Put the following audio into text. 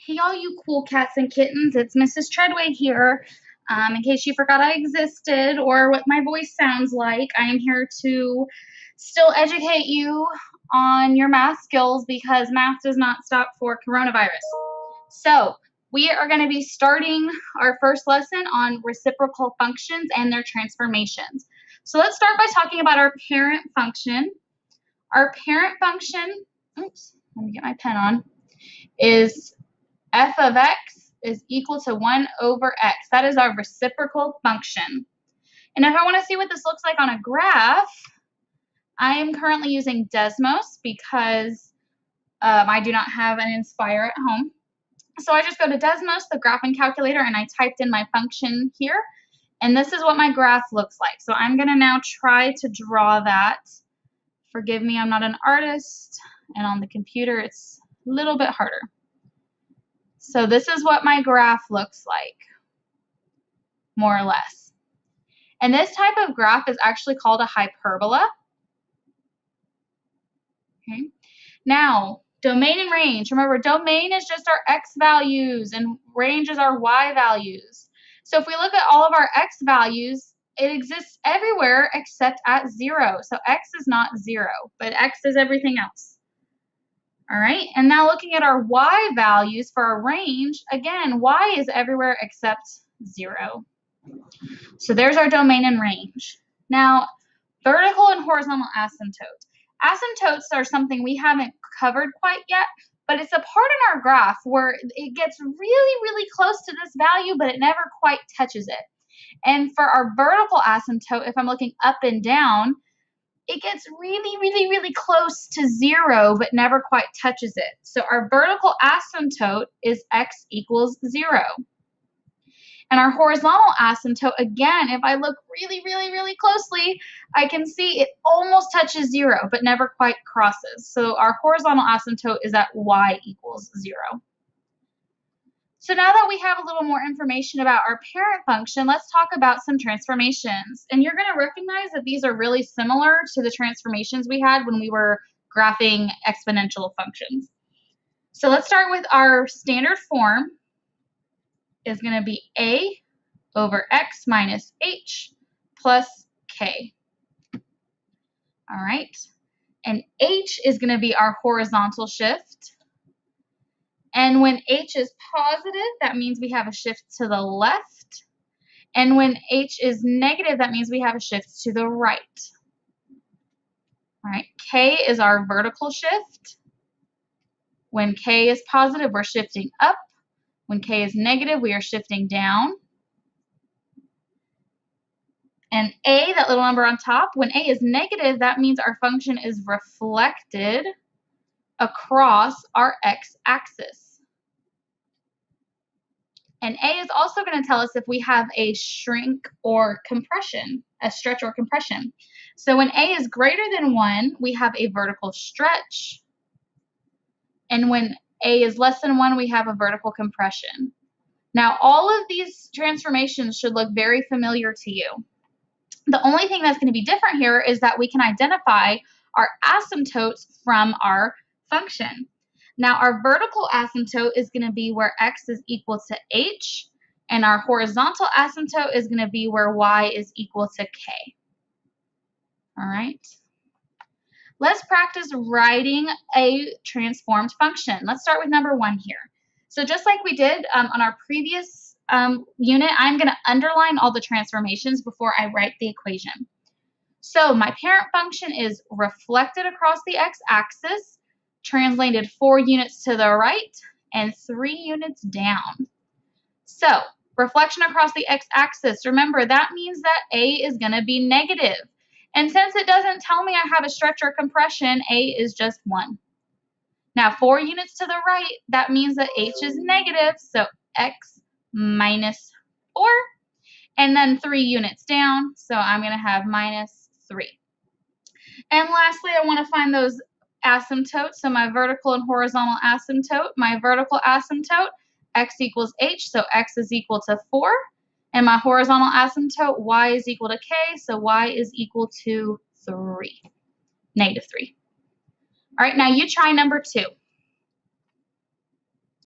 Hey, all you cool cats and kittens, it's Mrs. Treadway here. In case you forgot I existed or what my voice sounds like, I am here to still educate you on your math skills because math does not stop for coronavirus. So, we are going to be starting our first lesson on reciprocal functions and their transformations. So, let's start by talking about our parent function. Our parent function, oops, let me get my pen on, is f of x is equal to 1 over x. That is our reciprocal function. And if I want to see what this looks like on a graph, I am currently using Desmos because I do not have an Inspire at home. So I just go to Desmos, the graphing calculator, and I typed in my function here. And this is what my graph looks like. So I'm going to now try to draw that. Forgive me, I'm not an artist, and on the computer it's a little bit harder. So this is what my graph looks like, more or less. And this type of graph is actually called a hyperbola. Okay. Now, domain and range. Remember, domain is just our x values and range is our y values. So if we look at all of our x values, it exists everywhere except at 0. So x is not 0, but x is everything else. All right, and now looking at our y values for our range, again, y is everywhere except 0. So there's our domain and range. Now, vertical and horizontal asymptotes. Asymptotes are something we haven't covered quite yet, but it's a part in our graph where it gets really, really close to this value, but it never quite touches it. And for our vertical asymptote, if I'm looking up and down, it gets really, really, really close to 0, but never quite touches it. So our vertical asymptote is x equals 0. And our horizontal asymptote, again, if I look really, really, really closely, I can see it almost touches 0, but never quite crosses. So our horizontal asymptote is at y equals 0. So now that we have a little more information about our parent function, let's talk about some transformations. And you're going to recognize that these are really similar to the transformations we had when we were graphing exponential functions. So let's start with our standard form is going to be a over x minus h plus k. All right. And h is going to be our horizontal shift. And when h is positive, that means we have a shift to the left. And when h is negative, that means we have a shift to the right. All right, k is our vertical shift. When k is positive, we're shifting up. When k is negative, we are shifting down. And a, that little number on top, when a is negative, that means our function is reflected across our x-axis. And A is also going to tell us if we have a shrink or compression, a stretch or compression. So when A is greater than 1, we have a vertical stretch. And when A is less than 1, we have a vertical compression. Now, all of these transformations should look very familiar to you. The only thing that's going to be different here is that we can identify our asymptotes from our function. Now, our vertical asymptote is going to be where x is equal to h, and our horizontal asymptote is going to be where y is equal to k. All right. Let's practice writing a transformed function. Let's start with number 1 here. So just like we did on our previous unit, I'm going to underline all the transformations before I write the equation. So my parent function is reflected across the x-axis, translated 4 units to the right and 3 units down. So reflection across the x-axis, remember that means that A is going to be negative. And since it doesn't tell me I have a stretch or compression, A is just 1. Now 4 units to the right, that means that H is negative, so x minus 4. And then 3 units down, so I'm going to have minus 3. And lastly, I want to find those asymptotes, so my vertical and horizontal asymptote. My vertical asymptote, x equals h, so x is equal to 4. And my horizontal asymptote, y is equal to k, so y is equal to 3, negative 3. All right, now you try number 2.